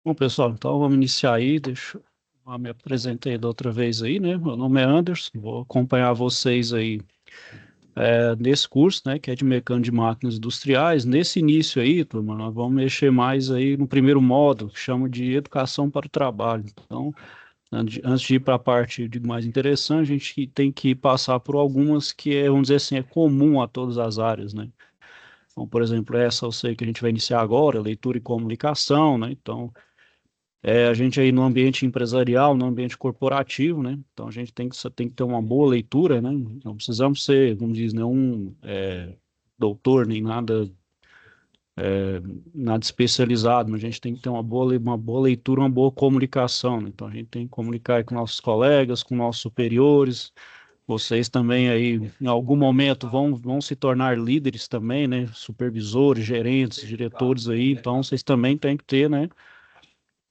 Bom, pessoal, então vamos iniciar aí. Deixa eu me apresentei da outra vez aí, né? Meu nome é Anderson, vou acompanhar vocês aí nesse curso, né? Que é de mecânica de máquinas industriais. Nesse início aí, turma, nós vamos mexer mais aí no primeiro módulo, que chama de educação para o trabalho. Então, antes de ir para a parte de mais interessante, a gente tem que passar por algumas que é, vamos dizer assim, é comum a todas as áreas, né? Então, por exemplo, essa eu sei que a gente vai iniciar agora, leitura e comunicação, né? Então, a gente aí no ambiente empresarial, no ambiente corporativo, né? Então a gente tem que ter uma boa leitura, né? Não precisamos ser, como diz, nenhum doutor, nem nada especializado, mas a gente tem que ter uma boa leitura, uma boa comunicação, né? Então a gente tem que comunicar com nossos colegas, com nossos superiores. Vocês também aí, em algum momento, vão se tornar líderes também, né? Supervisores, gerentes, diretores aí, então vocês também têm que ter, né?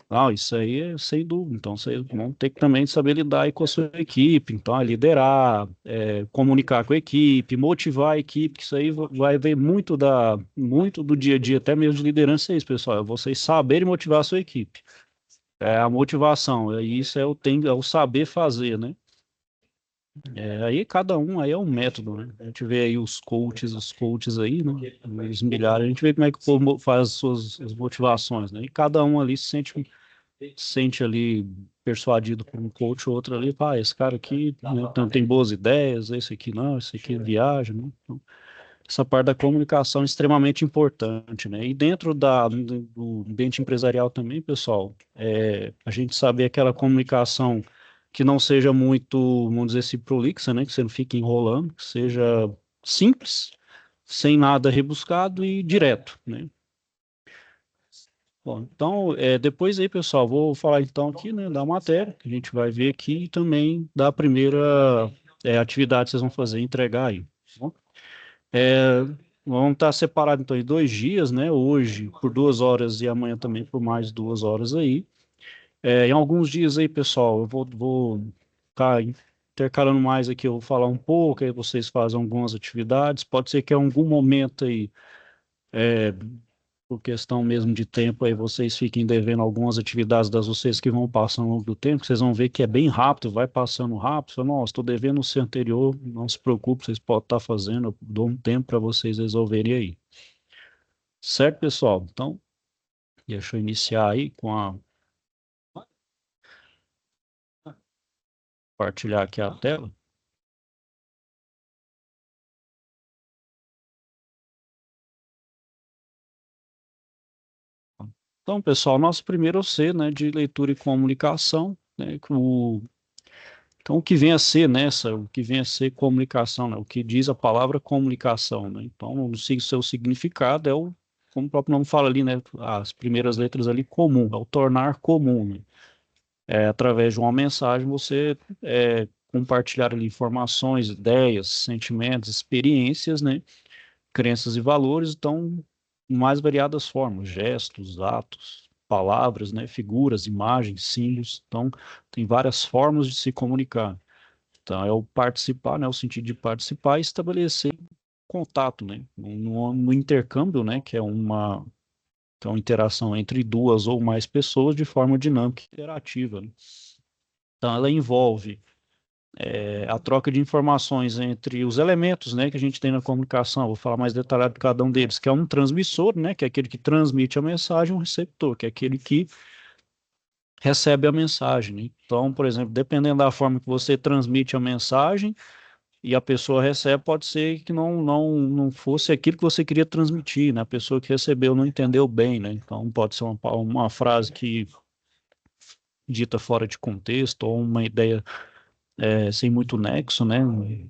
Ah, isso aí é sem dúvida. Então, vocês vão ter que também saber lidar aí com a sua equipe. Então, liderar, comunicar com a equipe, motivar a equipe, que isso aí vai ver muito do dia a dia, até mesmo de liderança, é isso, pessoal. É vocês saberem motivar a sua equipe. É a motivação, isso é o saber fazer, né? Aí cada um aí é um método, né? A gente vê aí os coaches aí, né? Os milhares, a gente vê como é que o povo faz as motivações, né? E cada um ali se sente ali persuadido por um coach ou outro ali, pá, esse cara aqui, né, tem boas ideias, esse aqui não, esse aqui viaja, né? Então, essa parte da comunicação é extremamente importante, né? E dentro do ambiente empresarial também, pessoal, a gente saber aquela comunicação que não seja muito, vamos dizer assim, prolixa, né? Que você não fique enrolando, que seja simples, sem nada rebuscado e direto, né? Bom, então, depois aí, pessoal, vou falar então aqui, né, da matéria, que a gente vai ver aqui, e também da primeira atividade que vocês vão fazer, entregar aí. Tá bom? É, vamos estar separados então em 2 dias, né? Hoje por 2 horas e amanhã também por mais 2 horas aí. Em alguns dias aí, pessoal, eu vou ficar intercalando mais aqui, eu vou falar um pouco, aí vocês fazem algumas atividades. Pode ser que em algum momento aí por questão mesmo de tempo, aí vocês fiquem devendo algumas atividades das vocês que vão passando ao longo do tempo, vocês vão ver que é bem rápido, vai passando rápido. Fala, nossa, estou devendo o seu anterior, não se preocupe, vocês podem estar fazendo, eu dou um tempo para vocês resolverem aí. Certo, pessoal? Então, deixa eu iniciar aí compartilhar aqui a tela. Então, pessoal, nosso primeiro C, né, de leitura e comunicação, né, então, o que vem a ser o que vem a ser comunicação, né? O que diz a palavra comunicação, né? Então, o seu significado como o próprio nome fala ali, né? As primeiras letras ali, comum, é o tornar comum, né? Através de uma mensagem, você compartilhar ali informações, ideias, sentimentos, experiências, né? Crenças e valores, então, em mais variadas formas, gestos, atos, palavras, né? Figuras, imagens, símbolos, então, tem várias formas de se comunicar. Então, é o participar, né? O sentido de participar e estabelecer contato, né? No intercâmbio, né? Que é uma interação entre duas ou mais pessoas de forma dinâmica e interativa, né? Então, ela envolve a troca de informações entre os elementos, né? Que a gente tem na comunicação. Vou falar mais detalhado de cada um deles, que é um transmissor, né? Que é aquele que transmite a mensagem, um receptor, que é aquele que recebe a mensagem, né? Então, por exemplo, dependendo da forma que você transmite a mensagem, e a pessoa recebe, pode ser que não fosse aquilo que você queria transmitir, né? A pessoa que recebeu não entendeu bem, né? Então pode ser uma frase que dita fora de contexto, ou uma ideia sem muito nexo, né?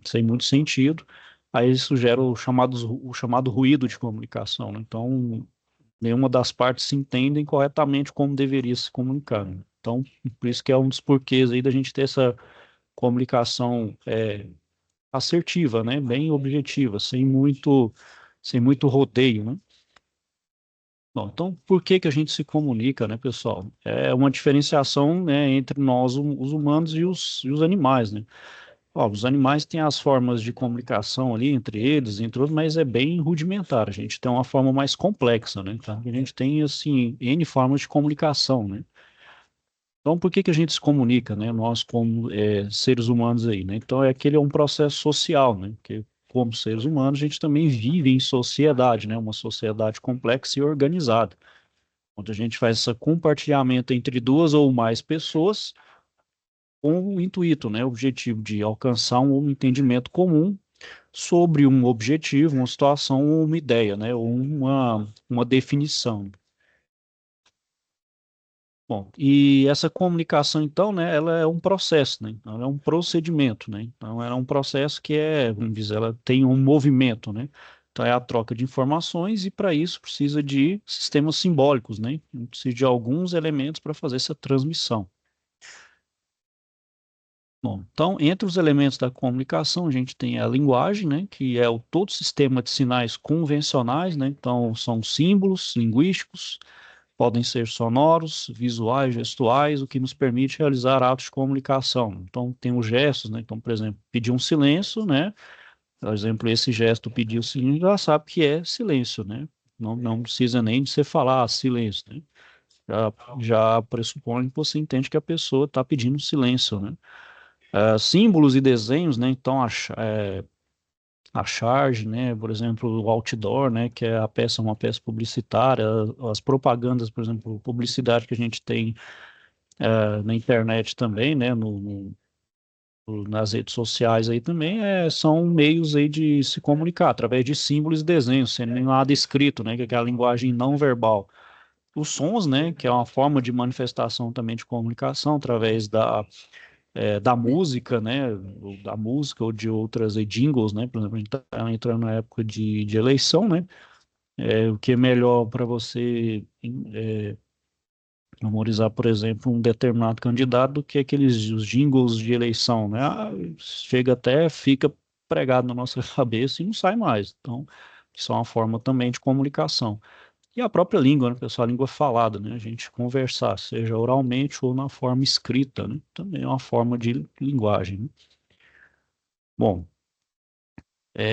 Sem muito sentido. Aí isso gera o chamado ruído de comunicação, né? Então, nenhuma das partes se entendem corretamente como deveria se comunicar, né? Então, por isso que é um dos porquês aí da gente ter essa comunicação assertiva, né? Bem objetiva, sem muito rodeio, né? Bom, então por que que a gente se comunica, né, pessoal? É uma diferenciação, né, entre nós, os humanos e os animais, né? Ó, os animais têm as formas de comunicação ali entre eles, entre outros, mas é bem rudimentar. A gente tem uma forma mais complexa, né? Então, a gente tem, assim, N formas de comunicação, né? Então, por que que a gente se comunica, né? Nós, como seres humanos aí, né? Então, aquele é um processo social, né? Porque, como seres humanos, a gente também vive em sociedade, né? Uma sociedade complexa e organizada, onde a gente faz esse compartilhamento entre duas ou mais pessoas com o intuito, né? O objetivo de alcançar um entendimento comum sobre um objetivo, uma situação ou uma ideia, né? Ou uma definição. Bom, e essa comunicação, então, né, ela é um processo, né? Ela é um procedimento, né? Então, ela é um processo que vamos dizer, ela tem um movimento, né? Então, é a troca de informações e, para isso, precisa de sistemas simbólicos, né? Precisa de alguns elementos para fazer essa transmissão. Bom, então, entre os elementos da comunicação, a gente tem a linguagem, né, que é todo sistema de sinais convencionais, né? Então, são símbolos linguísticos, podem ser sonoros, visuais, gestuais, o que nos permite realizar atos de comunicação. Então, tem os gestos, né? Então, por exemplo, pedir um silêncio, né? Por exemplo, esse gesto pedir o silêncio, já sabe que é silêncio, né? Não precisa nem de você falar silêncio, né? Já, já pressupõe que você entende que a pessoa está pedindo silêncio, né? Símbolos e desenhos, né? Então, a charge, né? Por exemplo, o outdoor, né? Que é a peça, uma peça publicitária, as propagandas, por exemplo, publicidade que a gente tem na internet também, né? Nas redes sociais aí também, são meios aí de se comunicar através de símbolos e desenhos, sem nem nada escrito, né? Que é a linguagem não verbal. Os sons, né? Que é uma forma de manifestação também de comunicação através da música, né, ou da música ou de outras jingles, né, por exemplo, a gente está entrando na época de eleição, né, o que é melhor para você memorizar, por exemplo, um determinado candidato do que aqueles os jingles de eleição, né, chega até, fica pregado na nossa cabeça e não sai mais, então, isso é uma forma também de comunicação. E a própria língua, né, pessoal, a língua falada, né, a gente conversar, seja oralmente ou na forma escrita, né, também é uma forma de linguagem, né? Bom,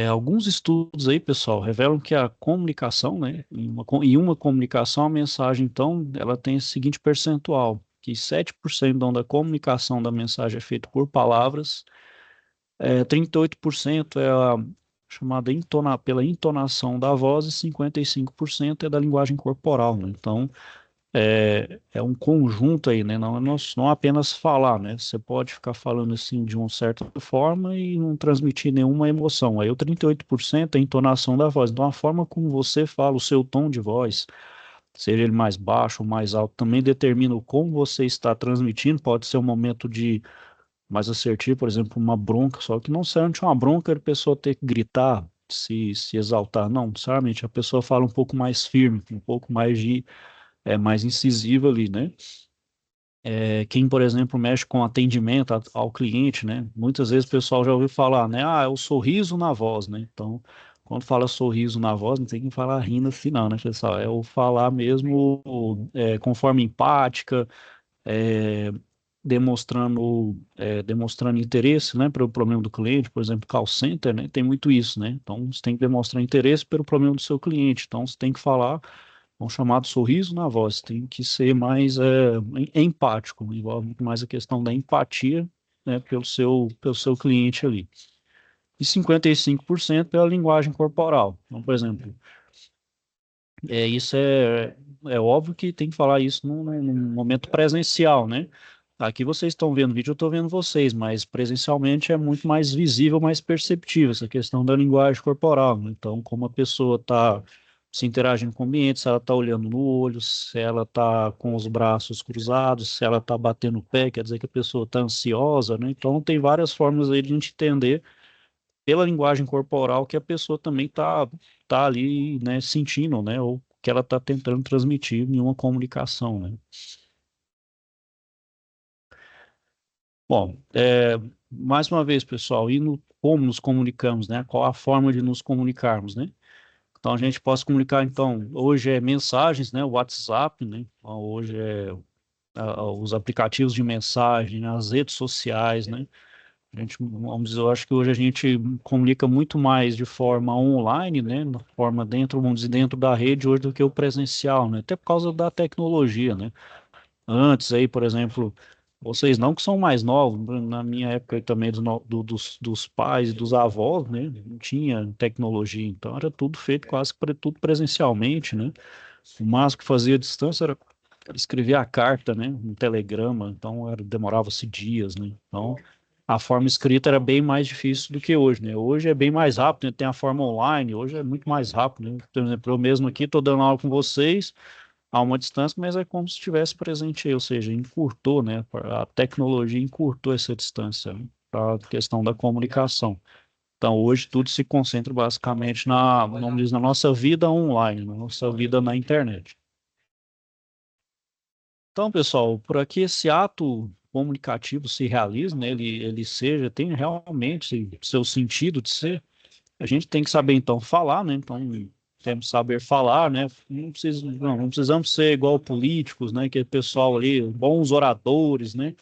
alguns estudos aí, pessoal, revelam que a comunicação, né, em uma comunicação, a mensagem, então, ela tem esse seguinte percentual, que 7% da comunicação da mensagem é feita por palavras, 38% é a chamada pela entonação da voz e 55% é da linguagem corporal, né? Então, é um conjunto aí, né? Não apenas falar, né? Você pode ficar falando assim de uma certa forma e não transmitir nenhuma emoção. Aí o 38% é a entonação da voz. Então a forma como você fala, o seu tom de voz, seja ele mais baixo ou mais alto, também determina o como você está transmitindo. Pode ser um momento de mais assertivo, por exemplo, uma bronca, só que não serve uma bronca a pessoa ter que gritar, se exaltar, não, sabe? A pessoa fala um pouco mais firme, um pouco mais incisiva ali, né? Quem, por exemplo, mexe com atendimento ao cliente, né? Muitas vezes o pessoal já ouviu falar, né? Ah, é o sorriso na voz, né? Então, quando fala sorriso na voz, não tem que falar rindo assim, não, né, pessoal? É o falar mesmo conforme empática, é, demonstrando interesse, né, pelo problema do cliente, por exemplo, call center, né? Tem muito isso, né? Então, você tem que demonstrar interesse pelo problema do seu cliente. Então, você tem que falar um chamado sorriso na voz, tem que ser mais empático, envolve muito mais a questão da empatia, né, pelo seu cliente ali. E 55% pela linguagem corporal. Então, por exemplo, isso é óbvio que tem que falar isso num momento presencial, né? Aqui vocês estão vendo o vídeo, eu estou vendo vocês, mas presencialmente é muito mais visível, mais perceptível essa questão da linguagem corporal, né? Então, como a pessoa está se interagindo com o ambiente, se ela está olhando no olho, se ela está com os braços cruzados, se ela está batendo o pé, quer dizer que a pessoa está ansiosa, né? Então, tem várias formas aí de a gente entender pela linguagem corporal que a pessoa também tá ali, né, sentindo, né, ou que ela está tentando transmitir em uma comunicação, né. Bom, mais uma vez, pessoal, e como nos comunicamos, né, qual a forma de nos comunicarmos, né. Então, a gente pode se comunicar, então, hoje é mensagens, né, o WhatsApp, né, então, hoje os aplicativos de mensagem, né, as redes sociais, né. A gente, vamos dizer, eu acho que hoje a gente comunica muito mais de forma online, né, na forma dentro, vamos dizer, dentro da rede hoje do que o presencial, né, até por causa da tecnologia, né. Antes aí, por exemplo, vocês não que são mais novos, na minha época aí também dos pais e dos avós, né, não tinha tecnologia, então era tudo feito quase que tudo presencialmente, né. O máximo que fazia à distância era escrever a carta, né, um telegrama, então demorava-se dias, né. Então a forma escrita era bem mais difícil do que hoje, né? Hoje é bem mais rápido, né? Tem a forma online, hoje é muito mais rápido, né? Por exemplo, eu mesmo aqui estou dando aula com vocês a uma distância, mas é como se estivesse presente aí, ou seja, encurtou, né? A tecnologia encurtou essa distância, né? Para a questão da comunicação. Então, hoje tudo se concentra basicamente vamos dizer, na nossa vida online, na nossa vida na internet. Então, pessoal, por aqui esse ato comunicativo se realiza, né? Ele seja, tem realmente seu sentido de ser. A gente tem que saber, então, falar, né? Então, temos que saber falar, né? Não precisamos ser igual políticos, né? Que é pessoal ali, bons oradores, né?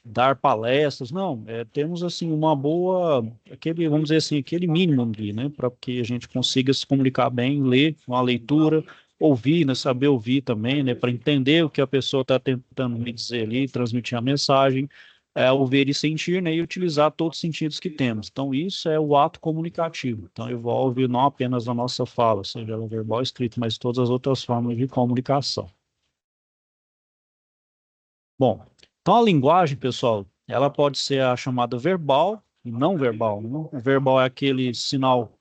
Dar palestras, não, temos assim uma boa, aquele, vamos dizer assim, aquele mínimo ali, né, para que a gente consiga se comunicar bem, ler uma leitura, ouvir, né, saber ouvir também, né, para entender o que a pessoa está tentando me dizer ali, transmitir a mensagem, ouvir e sentir, né, e utilizar todos os sentidos que temos. Então, isso é o ato comunicativo. Então, envolve não apenas a nossa fala, seja ela verbal ou escrita, mas todas as outras formas de comunicação. Bom, então a linguagem, pessoal, ela pode ser a chamada verbal e não verbal, né? O verbal é aquele sinal,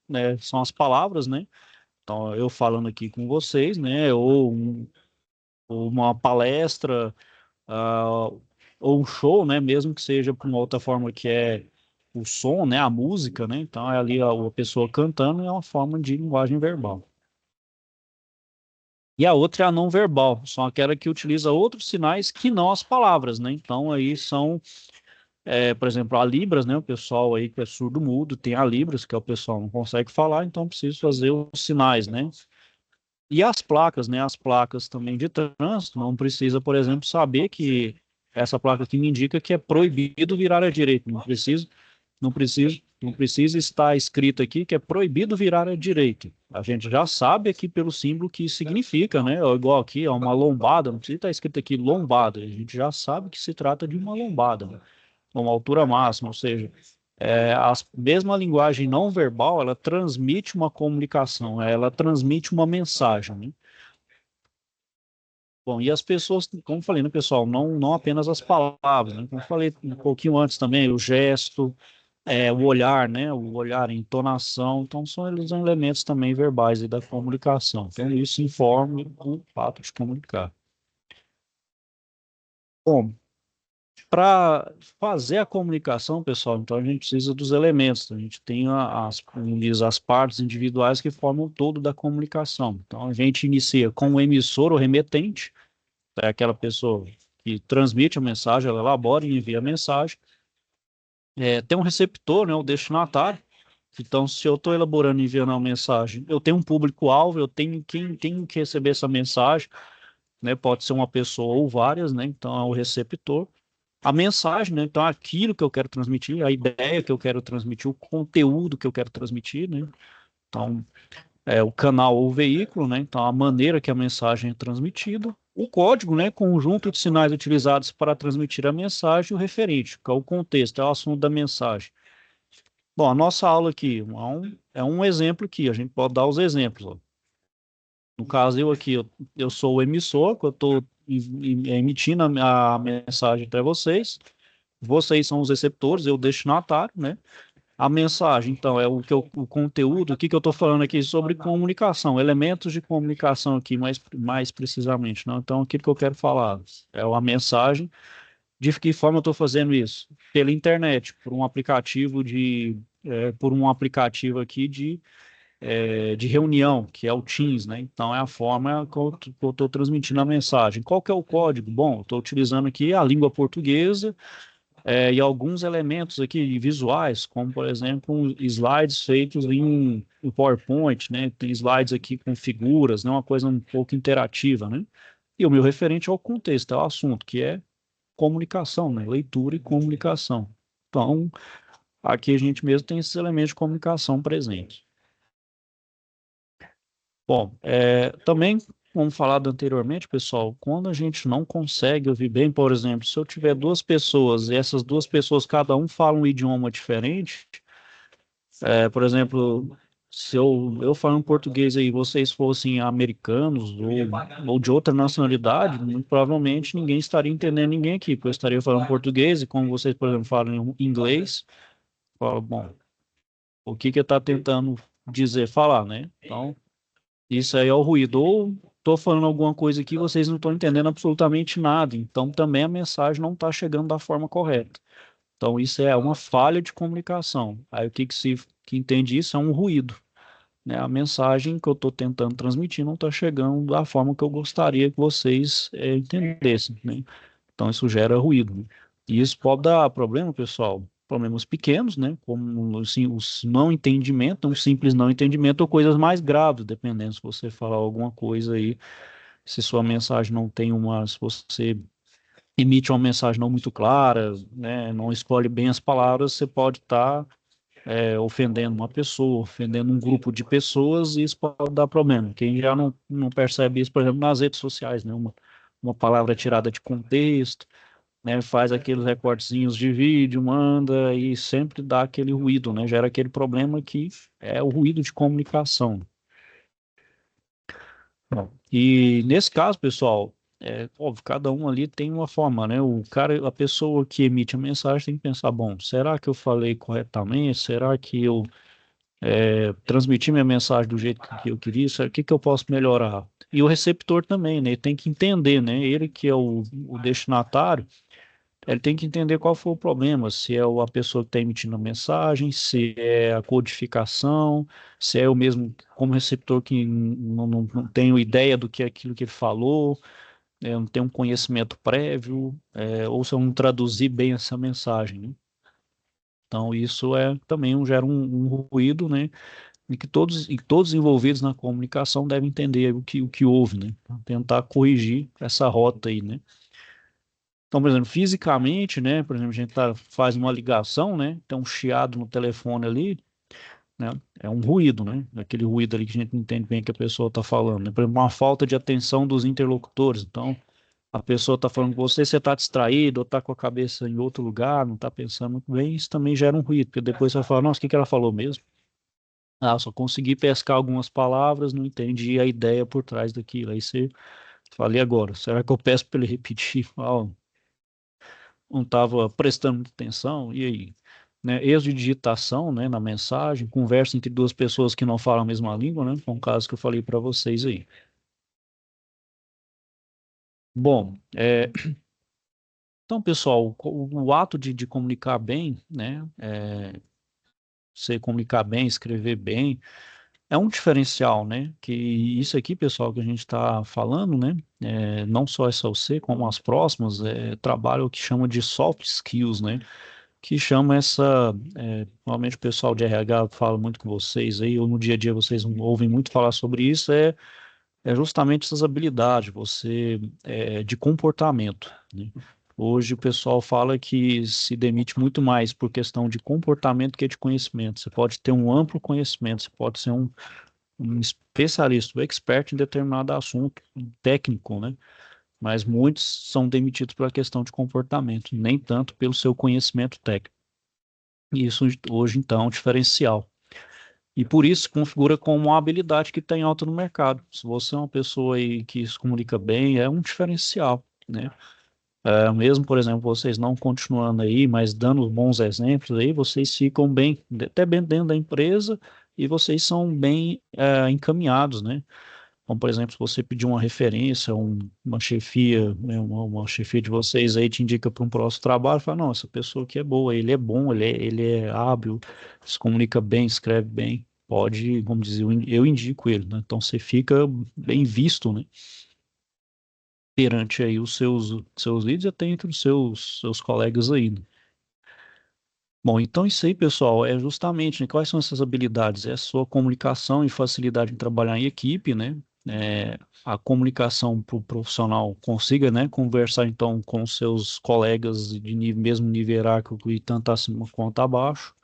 né? São as palavras, né? Então, eu falando aqui com vocês, né? Ou uma palestra, ah, ou um show, né? Mesmo que seja por uma outra forma que é o som, né? A música, né? Então, é ali a pessoa cantando, é uma forma de linguagem verbal. E a outra é a não verbal, são aquela que utiliza outros sinais que não as palavras, né? Então, aí são por exemplo, a Libras, né? O pessoal aí que é surdo-mudo tem a Libras, que é o pessoal não consegue falar, então precisa fazer os sinais, né? E as placas, né? As placas também de trânsito, não precisa, por exemplo, saber que essa placa aqui me indica que é proibido virar à direita. Não precisa estar escrito aqui que é proibido virar à direita. A gente já sabe aqui pelo símbolo que isso significa, né? Igual aqui, é uma lombada, não precisa estar escrito aqui lombada. A gente já sabe que se trata de uma lombada, né? Uma altura máxima, ou seja, a mesma linguagem não verbal, ela transmite uma comunicação, ela transmite uma mensagem, né? Bom, e as pessoas, como eu falei, né, pessoal, não apenas as palavras, né? Como eu falei um pouquinho antes também, o gesto, o olhar, né? O olhar, a entonação, então são elementos também verbais aí da comunicação. Então, isso informa o fato de comunicar. Bom, para fazer a comunicação, pessoal, então a gente precisa dos elementos. A gente tem como diz, as partes individuais que formam o todo da comunicação. Então a gente inicia com o emissor ou remetente, é aquela pessoa que transmite a mensagem, ela elabora e envia a mensagem. Tem um receptor, né, o destinatário. Então, se eu estou elaborando e enviando uma mensagem, eu tenho um público-alvo, eu tenho quem tem que receber essa mensagem, né? Pode ser uma pessoa ou várias, né? Então, é o receptor. A mensagem, né? Então, aquilo que eu quero transmitir, a ideia que eu quero transmitir, o conteúdo que eu quero transmitir, né? Então, é o canal ou o veículo, né? Então, a maneira que a mensagem é transmitida. O código, né? Conjunto de sinais utilizados para transmitir a mensagem, e o referente, que é o contexto, é o assunto da mensagem. Bom, a nossa aula aqui é um exemplo aqui, a gente pode dar os exemplos, ó. No caso, eu aqui, eu sou o emissor, que eu estou emitindo a mensagem para vocês. Vocês são os receptores, eu o destinatário, né? A mensagem, então, é o conteúdo, o que que eu estou falando aqui sobre comunicação, elementos de comunicação aqui, mais precisamente, não? Então, aquilo que eu quero falar é a mensagem. De que forma eu estou fazendo isso? Pela internet, por um aplicativo aqui de reunião, que é o Teams, né? Então, é a forma que eu estou transmitindo a mensagem. Qual que é o código? Bom, eu estou utilizando aqui a língua portuguesa, e alguns elementos aqui visuais, como, por exemplo, slides feitos em PowerPoint, né? Tem slides aqui com figuras, né? Uma coisa um pouco interativa, né? E o meu referente ao contexto, ao assunto, que é comunicação, né? Leitura e comunicação. Então, aqui a gente mesmo tem esses elementos de comunicação presentes. Bom, também, como falado anteriormente, pessoal, quando a gente não consegue ouvir bem, por exemplo, se eu tiver duas pessoas e essas duas pessoas, cada um fala um idioma diferente, por exemplo, se eu falo um português aí, vocês fossem americanos ou de outra nacionalidade, muito provavelmente ninguém estaria entendendo ninguém aqui, porque eu estaria falando português e como vocês, por exemplo, falam inglês, fala, bom, o que que ele está tentando dizer, falar, né? Então, isso aí é o ruído. Ou estou falando alguma coisa aqui, vocês não estão entendendo absolutamente nada. Então, também a mensagem não está chegando da forma correta. Então, isso é uma falha de comunicação. Aí, o que que se que entende isso é um ruído, né? A mensagem que eu estou tentando transmitir não está chegando da forma que eu gostaria que vocês entendessem, né? Então, isso gera ruído, né? E isso pode dar problema, pessoal, problemas pequenos, né? Como assim, os não entendimento, um simples não entendimento, ou coisas mais graves, dependendo se você falar alguma coisa aí, se sua mensagem não tem uma, se você emite uma mensagem não muito clara, né? Não escolhe bem as palavras, você pode estar ofendendo uma pessoa, ofendendo um grupo de pessoas, e isso pode dar problema. Quem já não percebe isso, por exemplo, nas redes sociais, né? Uma palavra tirada de contexto, né, faz aqueles recortezinhos de vídeo, manda e sempre dá aquele ruído, né, gera aquele problema que é o ruído de comunicação. Bom, e nesse caso, pessoal, óbvio, cada um ali tem uma forma, né? O cara, a pessoa que emite a mensagem tem que pensar, bom, será que eu falei corretamente? Será que eu transmiti minha mensagem do jeito que eu queria? O que que eu posso melhorar? E o receptor também, né? Ele tem que entender, né? Ele que é o destinatário, ele tem que entender qual foi o problema, se é a pessoa que está emitindo a mensagem, se é a codificação, se é o mesmo como receptor que não tem ideia do que é aquilo que ele falou, não tem um conhecimento prévio, ou se eu não traduzir bem essa mensagem, né? Então, isso também gera um ruído, né? E todos os envolvidos na comunicação devem entender o que houve, né? Pra tentar corrigir essa rota aí, né? Então, por exemplo, fisicamente, né? Por exemplo, a gente faz uma ligação, né? Tem um chiado no telefone ali, né? É um ruído, né? Aquele ruído ali que a gente não entende bem o que a pessoa está falando, né? Por exemplo, uma falta de atenção dos interlocutores. Então, a pessoa está falando com você, você está distraído, ou está com a cabeça em outro lugar, não está pensando muito bem, isso também gera um ruído, porque depois você vai falar, nossa, o que que ela falou mesmo? Ah, só consegui pescar algumas palavras, não entendi a ideia por trás daquilo. Aí você fala, e agora? Será que eu peço para ele repetir? Ah, não estava prestando muita atenção, e aí? Né, erros de digitação, né, na mensagem, conversa entre duas pessoas que não falam a mesma língua, né, foi um caso que eu falei para vocês aí. Bom, então, pessoal, o ato de comunicar bem, né, você comunicar bem, escrever bem, é um diferencial, né, que isso aqui, pessoal, que a gente está falando, né, não só essa OC, como as próximas, trabalho que chama de soft skills, né, que chama normalmente o pessoal de RH fala muito com vocês aí, ou no dia a dia vocês ouvem muito falar sobre isso, é justamente essas habilidades, de comportamento, né? Hoje o pessoal fala que se demite muito mais por questão de comportamento que de conhecimento. Você pode ter um amplo conhecimento, você pode ser um especialista, um expert em determinado assunto, um técnico, né? Mas muitos são demitidos pela questão de comportamento, nem tanto pelo seu conhecimento técnico. E isso hoje, então, é um diferencial. E por isso configura como uma habilidade que está em alta no mercado. Se você é uma pessoa aí que se comunica bem, é um diferencial, né? Mesmo, por exemplo, vocês não continuando aí, mas dando bons exemplos aí, vocês ficam bem, até bem dentro da empresa, e vocês são bem encaminhados, né? Como, por exemplo, se você pedir uma referência, uma chefia, né, uma chefia de vocês aí te indica para um próximo trabalho, fala, não, essa pessoa aqui é boa, ele é bom, ele é hábil, se comunica bem, escreve bem, pode, como dizer, eu indico ele, né? Então você fica bem visto, né? Perante aí os seus líderes e até entre os seus colegas aí, né? Bom, então isso aí, pessoal, justamente, né, quais são essas habilidades? É a sua comunicação e facilidade em trabalhar em equipe, né? a comunicação para o profissional consiga, né, conversar então com seus colegas de mesmo nível hierárquico e tanto acima quanto abaixo,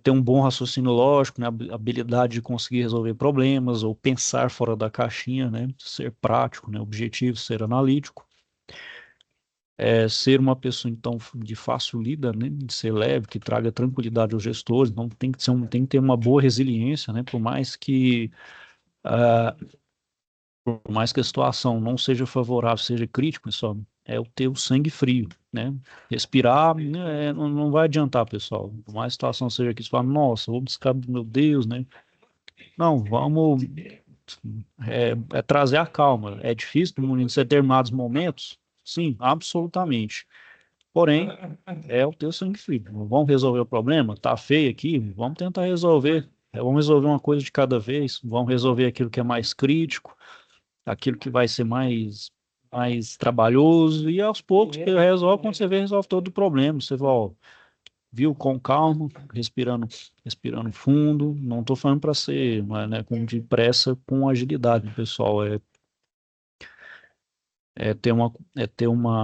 ter um bom raciocínio lógico, né, habilidade de conseguir resolver problemas ou pensar fora da caixinha, né, ser prático, né, objetivo, ser analítico, ser uma pessoa então de fácil lida, né, de ser leve, que traga tranquilidade aos gestores, então tem que ter uma boa resiliência, né, ah, por mais que a situação não seja favorável, seja crítica, pessoal, é o ter o sangue frio, né? Respirar, né, não vai adiantar, pessoal. Por mais que a situação seja que você fala, nossa, vou buscar, meu Deus, né? Não, vamos trazer a calma. É difícil em determinados momentos? Sim, absolutamente. Porém, é o ter o sangue frio. Vamos resolver o problema? Tá feio aqui? Vamos tentar resolver. Vamos resolver uma coisa de cada vez. Vamos resolver aquilo que é mais crítico, aquilo que vai ser mais trabalhoso, e aos poucos que resolve, quando você vê, resolve todo o problema. Você vai, ó, viu, com calma, respirando fundo. Não estou falando para ser, mas, né, com depressa, com agilidade, pessoal. É ter uma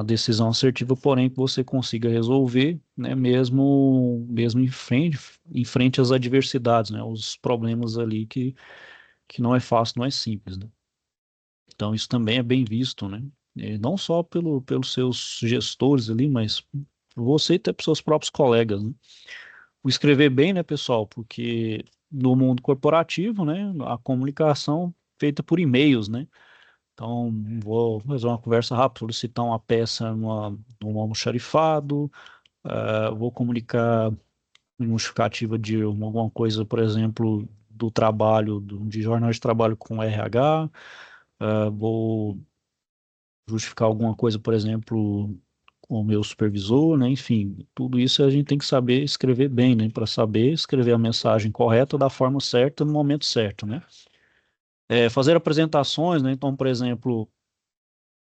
decisão assertiva, porém que você consiga resolver, né, mesmo em frente às adversidades, né, os problemas ali que não é fácil, não é simples, né? Então, isso também é bem visto, né? Não só pelos seus gestores ali, mas por você e até pelos seus próprios colegas, né? O escrever bem, né, pessoal? Porque no mundo corporativo, né, a comunicação feita por e-mails, né? Então, vou fazer uma conversa rápida, solicitar uma peça num almoxarifado, vou comunicar uma justificativa de alguma coisa, por exemplo, do trabalho, de jornal de trabalho com RH, vou justificar alguma coisa, por exemplo, com o meu supervisor, né? Enfim, tudo isso a gente tem que saber escrever bem, né? Para saber escrever a mensagem correta da forma certa no momento certo, né? Fazer apresentações, né? Então, por exemplo,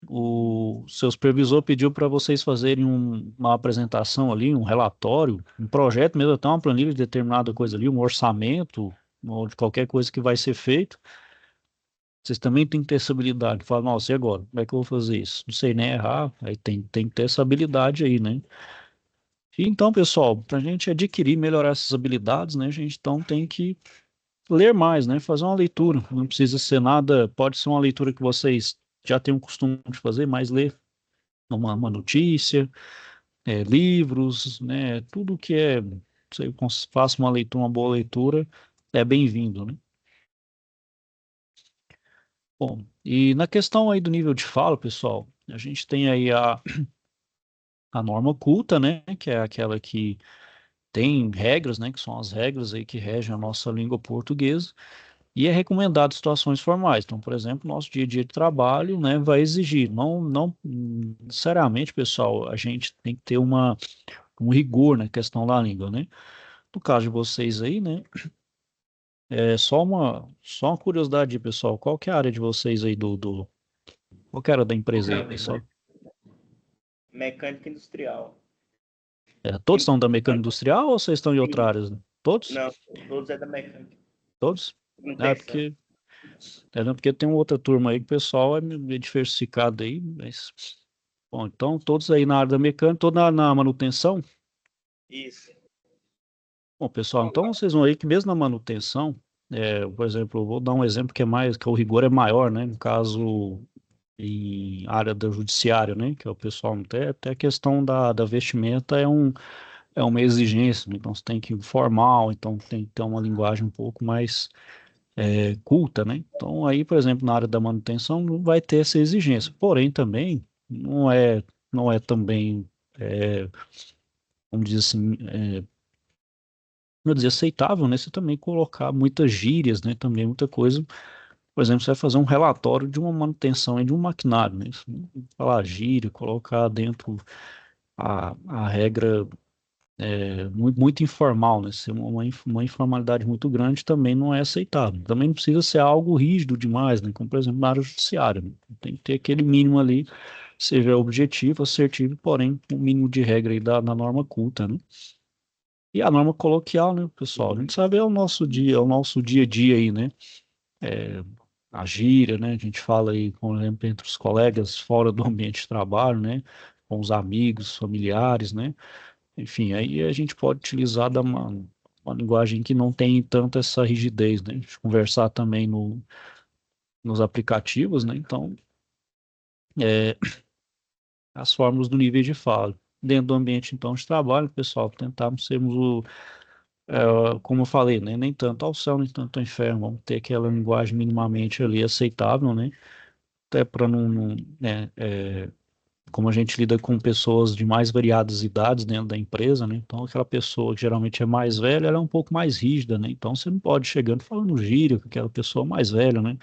o seu supervisor pediu para vocês fazerem uma apresentação ali, um relatório, um projeto mesmo, até uma planilha de determinada coisa ali, um orçamento, ou de qualquer coisa que vai ser feito. Vocês também têm que ter essa habilidade. Fala, nossa, e agora? Como é que eu vou fazer isso? Não sei nem errar. Aí tem que ter essa habilidade aí, né? E então, pessoal, para a gente adquirir, melhorar essas habilidades, né? A gente então tem que ler mais, né? Fazer uma leitura. Não precisa ser nada, pode ser uma leitura que vocês já têm o costume de fazer, mas ler uma notícia, livros, né? Tudo que você faça uma leitura, uma boa leitura, é bem-vindo, né? Bom, e na questão aí do nível de fala, pessoal, a gente tem aí a norma culta, né, que é aquela que tem regras, né, que são as regras aí que regem a nossa língua portuguesa, e é recomendado situações formais. Então, por exemplo, nosso dia a dia de trabalho, né, vai exigir, não necessariamente, pessoal, a gente tem que ter um rigor na questão da língua, né? No caso de vocês aí, né, só uma curiosidade, pessoal, qual que é a área de vocês aí qual que era da empresa aí, pessoal? Mecânica industrial. Todos estão da mecânica industrial ou vocês estão em outra Sim. área? Todos? Não, todos é da mecânica. Todos? É Manutenção. porque, não, porque tem uma outra turma aí que o pessoal é meio diversificado aí, mas. Bom, então todos aí na área da mecânica, todos na manutenção. Isso. Bom, pessoal, então vocês vão aí que mesmo na manutenção, por exemplo, eu vou dar um exemplo que o rigor é maior, né? No caso, em área do judiciário, né? Que é o pessoal, até a questão da vestimenta é uma exigência, né? Então você tem que ir formal, então tem que ter uma linguagem um pouco mais culta, né? Então aí, por exemplo, na área da manutenção não vai ter essa exigência. Porém, também não é também, vamos dizer assim, vamos dizer, aceitável, né? Você também colocar muitas gírias, né? Também muita coisa. Por exemplo, você vai fazer um relatório de uma manutenção e de um maquinário, né? Você não falar gíria, colocar dentro a regra muito, muito informal, né? Ser uma informalidade muito grande também não é aceitável. Também não precisa ser algo rígido demais, né? Como, por exemplo, na área judiciária, né? Tem que ter aquele mínimo ali, seja objetivo, assertivo, porém, um mínimo de regra aí da norma culta, né? E a norma coloquial, né, pessoal? A gente sabe é o nosso dia a dia aí, né? a gíria, né? A gente fala aí, por exemplo, entre os colegas fora do ambiente de trabalho, né? Com os amigos, familiares, né? Enfim, aí a gente pode utilizar uma linguagem que não tem tanto essa rigidez, né? A gente conversar também nos aplicativos, né? Então, é, as fórmulas do nível de fala. Dentro do ambiente, então, de trabalho, pessoal, tentarmos sermos como eu falei, né? Nem tanto ao céu, nem tanto ao inferno. Vamos ter aquela linguagem minimamente ali aceitável, né? Até para né? Como a gente lida com pessoas de mais variadas idades dentro da empresa, né? Então, aquela pessoa que geralmente é mais velha, ela é um pouco mais rígida, né? Então, você não pode ir chegando falando gíria com aquela pessoa mais velha, né?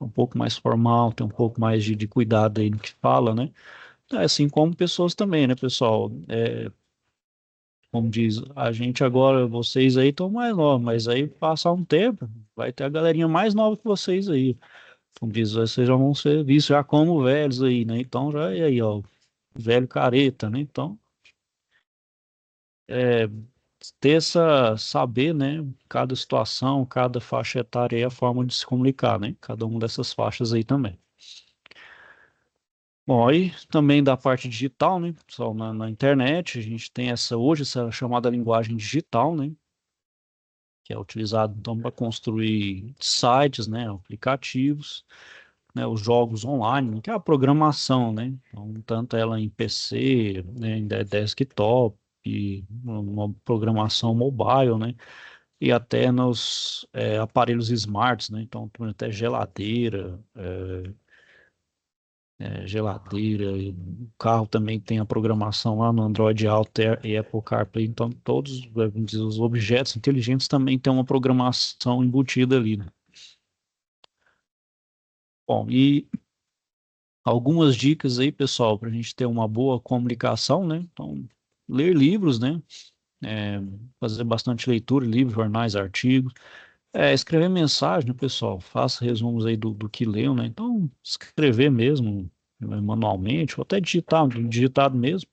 Um pouco mais formal, tem um pouco mais de cuidado aí no que fala, né? Assim como pessoas também, né, pessoal? Como diz, a gente agora, vocês aí estão mais novos, mas aí passar um tempo, vai ter a galerinha mais nova que vocês aí. Como diz, vocês já vão ser vistos já como velhos aí, né? Então já é aí, ó, velho careta, né? Então, é, ter saber, né? Cada situação, cada faixa etária aí, a forma de se comunicar, né? Cada uma dessas faixas aí também. Bom, aí também da parte digital, né? Pessoal, na internet, a gente tem hoje essa chamada linguagem digital, né? Que é utilizado então para construir sites, né? Aplicativos, né? Os jogos online, que é a programação, né? Então, tanto ela em PC, né? Em desktop, e uma programação mobile, né? E até nos aparelhos smarts, né? Então, até geladeira, e o carro também tem a programação lá no Android Auto e Apple CarPlay, então todos, vamos dizer, os objetos inteligentes também têm uma programação embutida ali, né? Bom, e algumas dicas aí, pessoal, para a gente ter uma boa comunicação, né? Então, ler livros, né? É, fazer bastante leitura, livros, jornais, artigos. Escrever mensagem, né, pessoal? Faça resumos aí do que leu, né? Então, escrever mesmo, manualmente, ou até digitar, digitado mesmo.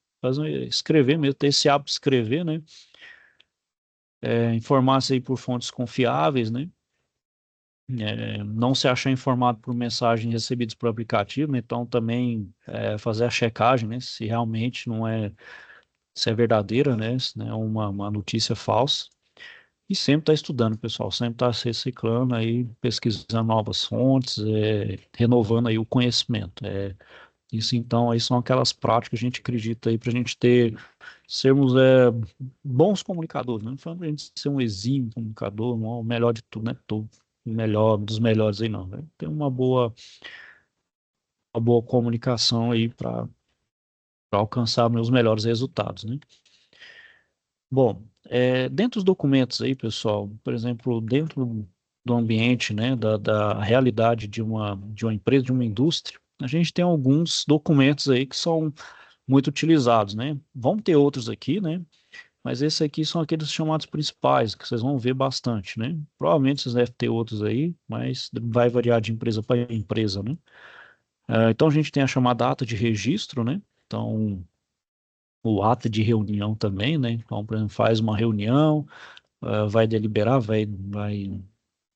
Escrever mesmo, ter esse hábito de escrever, né? Informar-se aí por fontes confiáveis, né? Não se achar informado por mensagens recebidas por aplicativo, né? Então, também fazer a checagem, né? Se realmente não é, se é verdadeira, né? Se não é uma notícia falsa. E sempre está estudando, pessoal, sempre está se reciclando aí, pesquisando novas fontes, renovando aí o conhecimento. Isso então aí são aquelas práticas que a gente acredita aí para a gente sermos bons comunicadores, né? Não falando pra gente ser um exímio comunicador, o melhor de tudo, né? Todo, o melhor dos melhores aí não, né? Ter uma boa comunicação aí para alcançar meus melhores resultados, né? Bom, dentro dos documentos aí, pessoal, por exemplo, dentro do ambiente, né, da realidade de uma empresa, de uma indústria, a gente tem alguns documentos aí que são muito utilizados, né? Vão ter outros aqui, né? Mas esses aqui são aqueles chamados principais, que vocês vão ver bastante, né? Provavelmente vocês devem ter outros aí, mas vai variar de empresa para empresa, né? Então a gente tem a chamada ata de registro, né? Então, o ato de reunião também, né? Então, por exemplo, faz uma reunião, vai deliberar, vai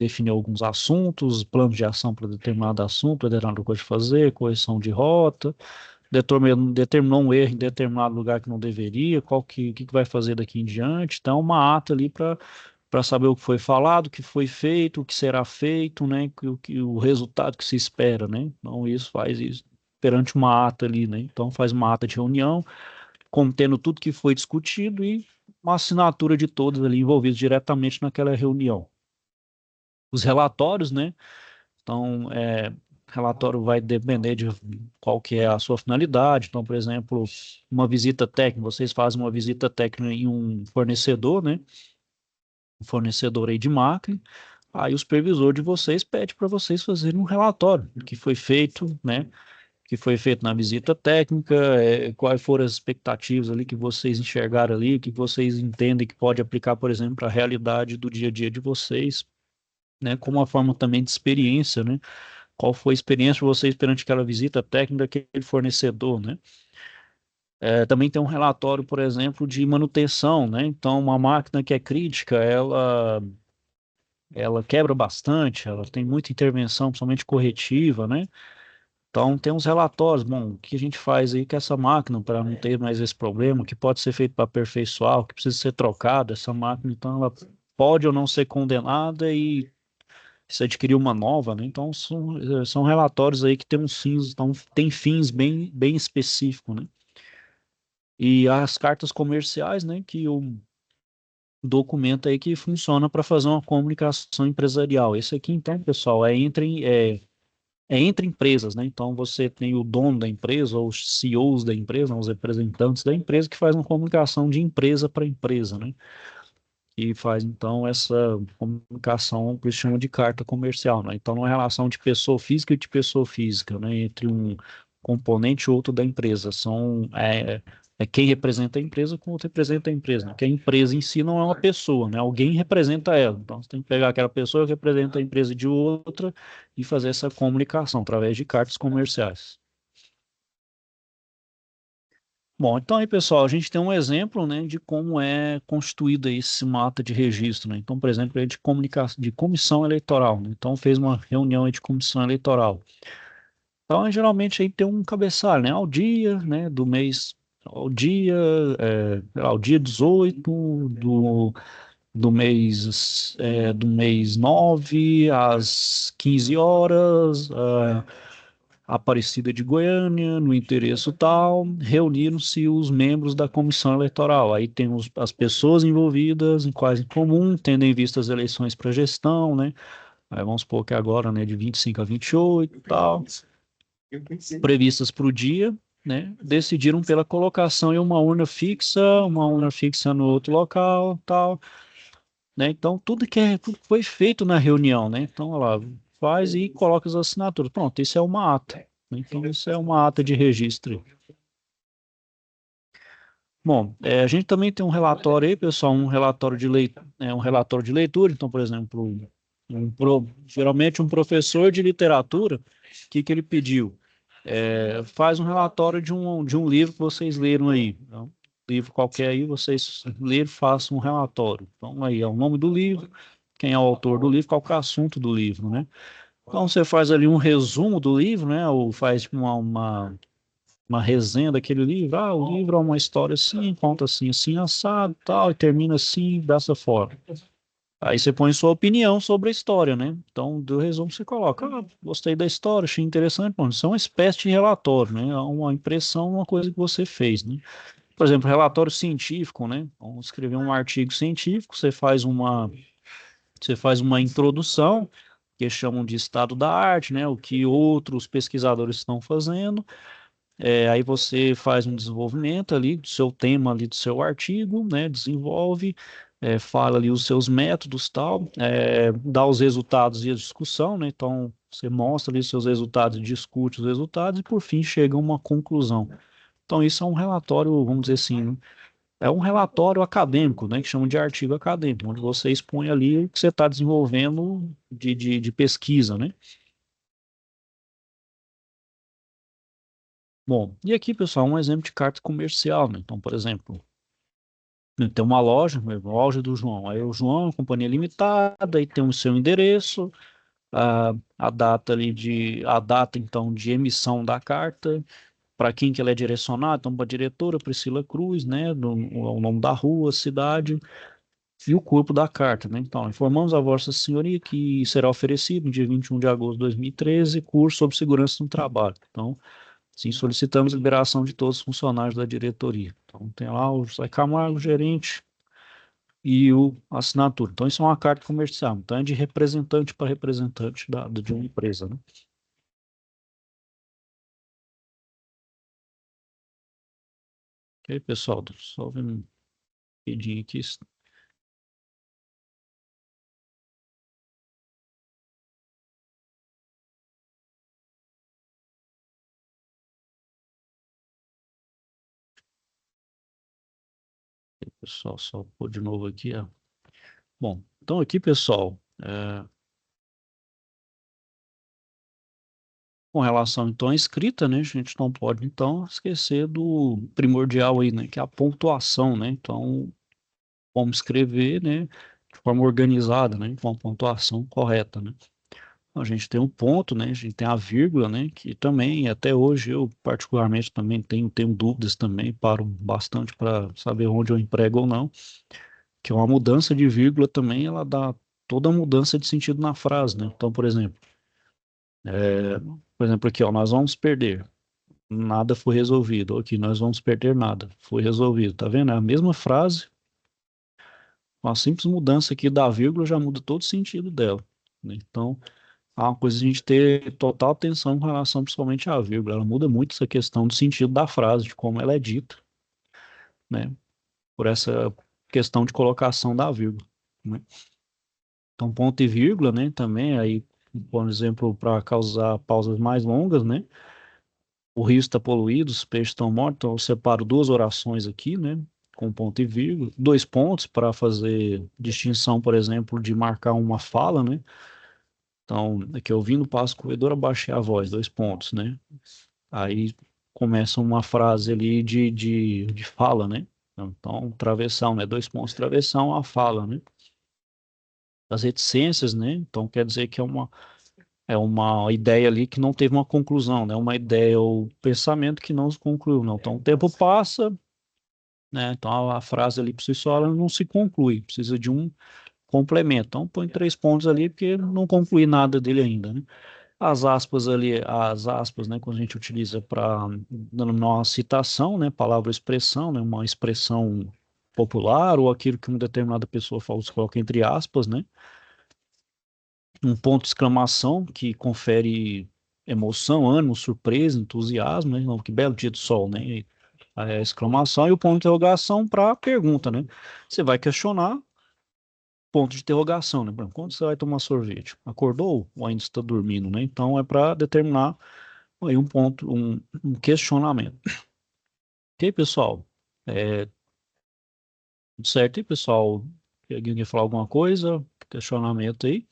definir alguns assuntos, planos de ação para determinado assunto, determinada coisa de fazer, correção de rota, determinou um erro em determinado lugar que não deveria, que vai fazer daqui em diante. Então, uma ata ali para saber o que foi falado, o que foi feito, o que será feito, né? O resultado que se espera, né? Então, isso faz isso perante uma ata ali, né? Então, faz uma ata de reunião contendo tudo que foi discutido e uma assinatura de todos ali envolvidos diretamente naquela reunião. Os relatórios, né? Então, relatório vai depender de qual que é a sua finalidade. Então, por exemplo, uma visita técnica, vocês fazem uma visita técnica em um fornecedor, né? Um fornecedor aí de máquina. Aí o supervisor de vocês pede para vocês fazerem um relatório do que foi feito, né? Que foi feito na visita técnica, quais foram as expectativas ali que vocês enxergaram ali, que vocês entendem que pode aplicar, por exemplo, para a realidade do dia a dia de vocês, né, como uma forma também de experiência, né? Qual foi a experiência de vocês perante aquela visita técnica daquele fornecedor, né? Também tem um relatório, por exemplo, de manutenção, né? Então, uma máquina que é crítica, ela quebra bastante, ela tem muita intervenção, principalmente corretiva, né? Então, tem uns relatórios, bom, o que a gente faz aí com essa máquina para não ter mais esse problema, o que pode ser feito para aperfeiçoar, o que precisa ser trocado, essa máquina, então, ela pode ou não ser condenada e se adquirir uma nova, né? Então, são relatórios aí que tem uns fins, então, tem fins bem específicos, né? E as cartas comerciais, né, que o documento aí que funciona para fazer uma comunicação empresarial. Esse aqui, então, pessoal, é entre empresas, né? Então você tem o dono da empresa, ou os CEOs da empresa, os representantes da empresa, que faz uma comunicação de empresa para empresa, né? E faz então essa comunicação que se chama de carta comercial, né? Então, uma relação de pessoa física e de pessoa física, né? Entre um componente e outro da empresa. É quem representa a empresa com outro representa a empresa, né? Porque a empresa em si não é uma pessoa, né? Alguém representa ela. Então, você tem que pegar aquela pessoa que representa a empresa de outra e fazer essa comunicação através de cartas comerciais. Bom, então aí, pessoal, a gente tem um exemplo, né, de como é constituída esse mata de registro, né? Então, por exemplo, é de comunicação, de comissão eleitoral, né? Então, fez uma reunião aí de comissão eleitoral. Então, geralmente aí tem um cabeçalho, né? Ao dia, né, do mês, ao dia, sei lá, ao dia 18 do mês 9 às 15 horas, Aparecida de Goiânia, no endereço tal, reuniram-se os membros da comissão eleitoral. Aí tem as pessoas envolvidas, em quais em comum, tendo em vista as eleições para gestão, né? Aí vamos supor que agora, né, de 25 a 28 e tal, previstas para o dia, né? Decidiram pela colocação em uma urna fixa no outro local, tal, né? Então, tudo que foi feito na reunião, né? Então, olha lá, faz e coloca as assinaturas. Pronto, isso é uma ata, né? Então, isso é uma ata de registro. Bom, a gente também tem um relatório aí, pessoal, um relatório de leitura. Então, por exemplo, geralmente um professor de literatura, o que que ele pediu? Faz um relatório de um livro que vocês leram aí. Então, livro qualquer aí, vocês leram, façam um relatório. Então, aí é o nome do livro, quem é o autor do livro, qual que é o assunto do livro, né? Então, você faz ali um resumo do livro, né? Ou faz tipo, uma resenha daquele livro. Ah, o livro é uma história assim, conta assim, assim, assado, tal, e termina assim, dessa forma. Aí você põe sua opinião sobre a história, né? Então, do resumo você coloca, gostei da história, achei interessante. Bom, isso é uma espécie de relatório, né? É uma impressão, uma coisa que você fez, né? Por exemplo, relatório científico, né? Vamos escrever um artigo científico, você faz uma introdução, que chamam de estado da arte, né? O que outros pesquisadores estão fazendo. Aí você faz um desenvolvimento ali do seu tema ali do seu artigo, né? Desenvolve, fala ali os seus métodos tal, dá os resultados e a discussão, né? Então você mostra ali os seus resultados, discute os resultados e por fim chega a uma conclusão. Então isso é um relatório, vamos dizer assim, é um relatório acadêmico, né? Que chamam de artigo acadêmico, onde você expõe ali o que você está desenvolvendo de pesquisa, né? Bom, e aqui, pessoal, um exemplo de carta comercial, né? Então, por exemplo, tem uma loja, loja do João. Aí o João, companhia limitada, aí tem o seu endereço, a data então de emissão da carta, para quem que ela é direcionada, então para a diretora Priscila Cruz, né, o nome da rua, cidade e o corpo da carta, né? Então, informamos a Vossa Senhoria que será oferecido no dia 21 de agosto de 2013 curso sobre segurança no trabalho. Então, sim, solicitamos liberação de todos os funcionários da diretoria. Então, tem lá o José Camargo, gerente, e a assinatura. Então, isso é uma carta comercial. Então, é de representante para representante de uma empresa, né? Ok, pessoal, só ver um rapidinho aqui. Pessoal, só pôr de novo aqui. Bom, então aqui, pessoal, com relação então à escrita, né, a gente não pode então esquecer do primordial aí, né, que é a pontuação, né? Então, vamos escrever, né, de forma organizada, né, com a pontuação correta, né. A gente tem um ponto, né, a gente tem a vírgula, né, que também, até hoje, eu particularmente também tenho dúvidas também, paro bastante para saber onde eu emprego ou não, que é uma mudança de vírgula também, ela dá toda a mudança de sentido na frase, né. Então, por exemplo aqui, ó, nós vamos perder, nada foi resolvido. Aqui, nós vamos perder nada, foi resolvido. Tá vendo? É a mesma frase, uma simples mudança aqui da vírgula já muda todo o sentido dela, né? Então, é uma coisa a gente ter total atenção com relação principalmente à vírgula. Ela muda muito essa questão do sentido da frase, de como ela é dita, né? Por essa questão de colocação da vírgula, né? Então, ponto e vírgula, né? Também aí, por exemplo, para causar pausas mais longas, né? O rio está poluído, os peixes estão mortos, então eu separo duas orações aqui, né? Com ponto e vírgula. Dois pontos para fazer distinção, por exemplo, de marcar uma fala, né? Então, aqui eu vim no passo corredor, abaixei a voz, dois pontos, né? Aí começa uma frase ali de fala, né? Então, travessão, né? Dois pontos, travessão, a fala, né? As reticências, né? Então, quer dizer que é uma ideia ali que não teve uma conclusão, né? Uma ideia ou pensamento que não se concluiu, não. Então, o tempo passa, né? Então, a frase ali por si só ela não se conclui, precisa de um complemento. Então, põe três pontos ali porque não conclui nada dele ainda, né? As aspas ali, as aspas, né, quando a gente utiliza para denominar uma citação, né, palavra ou expressão, né, uma expressão popular ou aquilo que uma determinada pessoa fala, se coloca entre aspas, né? Um ponto de exclamação que confere emoção, ânimo, surpresa, entusiasmo, né? Não, que belo dia do sol, né? E a exclamação e o ponto de interrogação para pergunta, né? Você vai questionar, ponto de interrogação, né? Por exemplo, quando você vai tomar sorvete? Acordou ou ainda está dormindo, né? Então é para determinar aí um ponto, um questionamento. Ok, pessoal? É, tudo certo aí, pessoal? Alguém quer falar alguma coisa? Questionamento aí?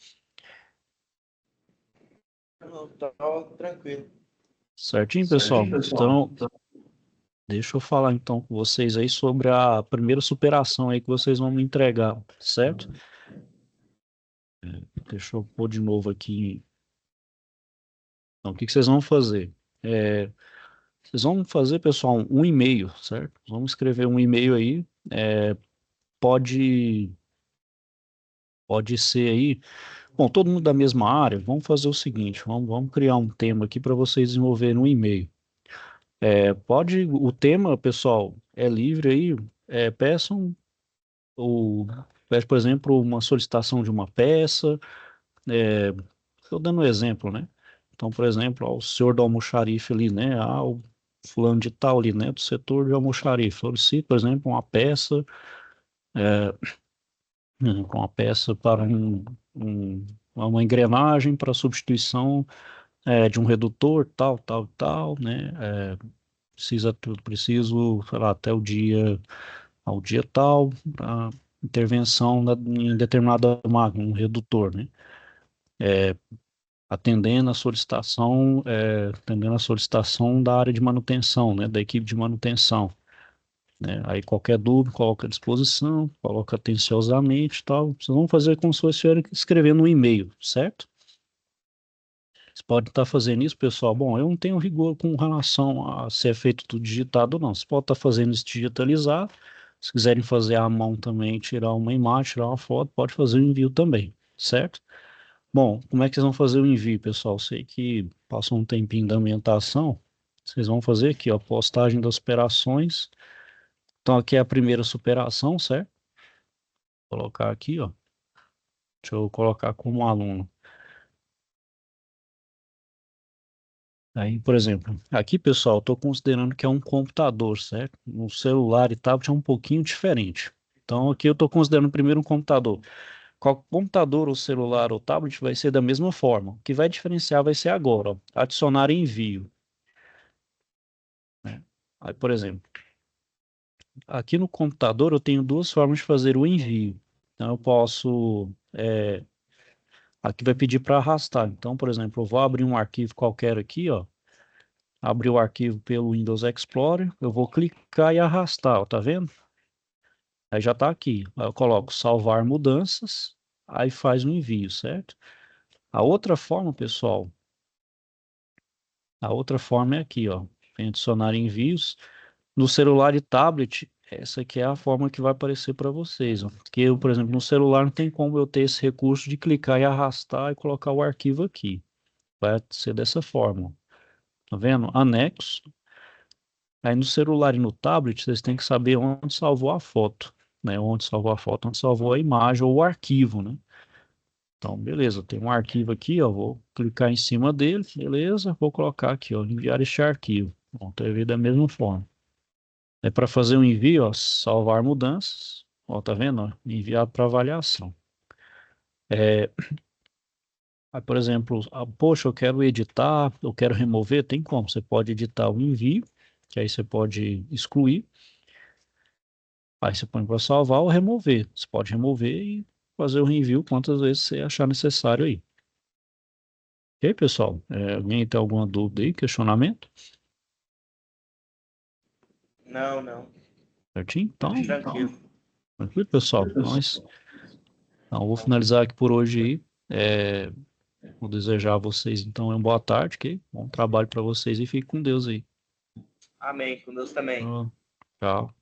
Não, tá tranquilo. Certinho, pessoal? Então, deixa eu falar então com vocês aí sobre a primeira superação aí que vocês vão me entregar, certo? Deixa eu pôr de novo aqui. Então, o que que vocês vão fazer? É, vocês vão fazer, pessoal, um e-mail, certo? Vamos escrever um e-mail aí. Pode, pode ser aí. Bom, todo mundo da mesma área. Vamos fazer o seguinte: vamos criar um tema aqui para vocês desenvolverem um e-mail. O tema, pessoal, é livre aí. Peçam o, peço, por exemplo, uma solicitação de uma peça. Estou dando um exemplo, né? Então, por exemplo, ó, o senhor do almoxarife ali, né? O fulano de tal ali, né? Do setor de almoxarife. Solicita, por exemplo, uma peça, uma peça para uma engrenagem para substituição de um redutor, tal, tal, tal, né? Preciso, sei lá, até ao dia tal, para intervenção em determinada máquina, um redutor, né? Atendendo a solicitação da área de manutenção, né, da equipe de manutenção, né? Aí qualquer dúvida, coloca à disposição, coloca atenciosamente e tal. Vocês vão fazer como se fosse escrevendo um e-mail, certo? Você pode estar fazendo isso, pessoal. Bom, eu não tenho rigor com relação a se é feito tudo digitado ou não. Você pode estar fazendo isso digitalizado. Se quiserem fazer à mão também, tirar uma imagem, tirar uma foto, pode fazer o envio também, certo? Bom, como é que vocês vão fazer o envio, pessoal? Sei que passou um tempinho da ambientação. Vocês vão fazer aqui, ó, postagem das operações. Então, aqui é a primeira superação, certo? Vou colocar aqui, ó. Deixa eu colocar como aluno. Aí, por exemplo, aqui, pessoal, estou considerando que é um computador, certo? No celular e tablet é um pouquinho diferente. Então, aqui eu estou considerando primeiro um computador. Qual computador ou celular ou tablet vai ser da mesma forma. O que vai diferenciar vai ser agora, ó, adicionar envio, né? Aí, por exemplo, aqui no computador eu tenho duas formas de fazer o envio. Então, eu posso. Aqui vai pedir para arrastar. Então, por exemplo, eu vou abrir um arquivo qualquer aqui, ó. Abrir o arquivo pelo Windows Explorer, eu vou clicar e arrastar, ó, tá vendo? Aí já está aqui. Aí eu coloco salvar mudanças, aí faz o envio, certo? A outra forma, pessoal, a outra forma é aqui, ó. Vem adicionar envios. No celular e tablet, essa aqui é a forma que vai aparecer para vocês, ó. Porque eu, por exemplo, no celular não tem como eu ter esse recurso de clicar e arrastar e colocar o arquivo aqui. Vai ser dessa forma, ó. Tá vendo? Anexo. Aí no celular e no tablet, vocês têm que saber onde salvou a foto, né? Onde salvou a foto, onde salvou a imagem ou o arquivo, né? Então, beleza, tem um arquivo aqui, ó, vou clicar em cima dele, beleza, vou colocar aqui, ó, enviar este arquivo. Bom, tá vendo da mesma forma. É para fazer um envio, ó, salvar mudanças, ó, tá vendo, ó, enviar para avaliação. É, aí, por exemplo, poxa, eu quero editar, eu quero remover, tem como, você pode editar o envio, que aí você pode excluir. Aí você põe para salvar ou remover. Você pode remover e fazer o reenvio quantas vezes você achar necessário aí. Ok, pessoal? Alguém tem alguma dúvida aí, questionamento? Não, não. Certinho? Então, Tranquilo. tranquilo, pessoal. Então, eu vou finalizar aqui por hoje aí. Vou desejar a vocês, então, uma boa tarde, ok? Bom trabalho para vocês e fique com Deus aí. Amém. Com Deus também. Tchau.